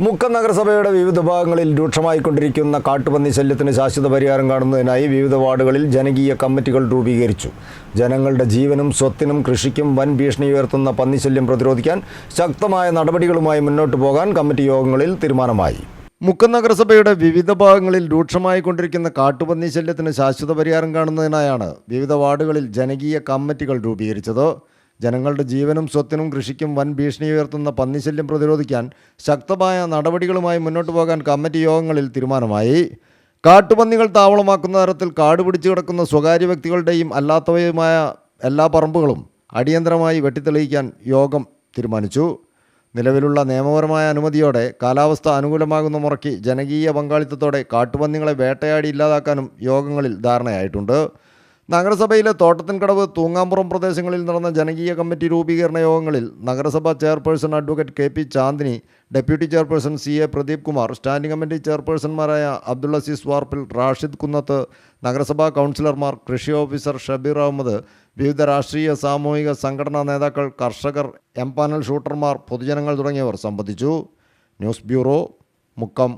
മുക്കം നഗരസഭയുടെ വിവിധ ഭാഗങ്ങളിൽ രൂക്ഷമായിക്കൊണ്ടിരിക്കുന്ന കാട്ടുപന്നി ശല്യത്തിന് ശാശ്വത പരിഹാരം കാണുന്നതിനായി വിവിധ വാർഡുകളിൽ ജനകീയ കമ്മിറ്റികൾ രൂപീകരിച്ചു. ജനങ്ങളുടെ ജീവനും സ്വത്തിനും കൃഷിക്കും വൻ ഭീഷണി ഉയർത്തുന്ന പന്നിശല്യം പ്രതിരോധിക്കാൻ ശക്തമായ നടപടികളുമായി മുന്നോട്ടു പോകാൻ കമ്മിറ്റി യോഗങ്ങളിൽ തീരുമാനമായി. മുക്കം നഗരസഭയുടെ വിവിധ ഭാഗങ്ങളിൽ രൂക്ഷമായിക്കൊണ്ടിരിക്കുന്ന കാട്ടുപന്നി ശല്യത്തിന് ശാശ്വത പരിഹാരം കാണുന്നതിനായാണ് വിവിധ വാർഡുകളിൽ ജനകീയ കമ്മിറ്റികൾ രൂപീകരിച്ചത്. ജനങ്ങളുടെ ജീവനും സ്വത്തിനും കൃഷിക്കും വൻ ഭീഷണി ഉയർത്തുന്ന പന്നിശല്യം പ്രതിരോധിക്കാൻ ശക്തമായ നടപടികളുമായി മുന്നോട്ടു പോകാൻ കമ്മിറ്റി യോഗങ്ങളിൽ തീരുമാനമായി. കാട്ടുപന്നികൾ താവളമാക്കുന്ന തരത്തിൽ കാട് പിടിച്ചു കിടക്കുന്ന സ്വകാര്യ വ്യക്തികളുടെയും അല്ലാത്തവയുമായ എല്ലാ പറമ്പുകളും അടിയന്തരമായി വെട്ടിത്തെളിയിക്കാൻ യോഗം തീരുമാനിച്ചു. നിലവിലുള്ള നിയമപരമായ അനുമതിയോടെ കാലാവസ്ഥ അനുകൂലമാകുന്ന മുറയ്ക്ക് ജനകീയ പങ്കാളിത്തത്തോടെ കാട്ടുപന്നികളെ വേട്ടയാടി ഇല്ലാതാക്കാനും യോഗങ്ങളിൽ ധാരണയായിട്ടുണ്ട്. നഗരസഭയിലെ തോട്ടത്തിൻകടവ്, തൂങ്ങാമ്പുറം പ്രദേശങ്ങളിൽ നടന്ന ജനകീയ കമ്മിറ്റി രൂപീകരണ യോഗങ്ങളിൽ നഗരസഭാ chairperson advocate K P Chandini, deputy chairperson C A Pradeep Kumar, standing committee ചെയർപേഴ്സൺമാരായ അബ്ദുൾ അസീസ് വാർപ്പിൽ, റാഷിദ് കുന്നത്ത്, നഗരസഭാ കൗൺസിലർമാർ, കൃഷി ഓഫീസർ ഷബീർ അഹമ്മദ്, വിവിധ രാഷ്ട്രീയ സാമൂഹിക സംഘടനാ നേതാക്കൾ, കർഷകർ, എംപാനൽ ഷൂട്ടർമാർ, പൊതുജനങ്ങൾ തുടങ്ങിയവർ സംബന്ധിച്ചു. News bureau, Mukkam.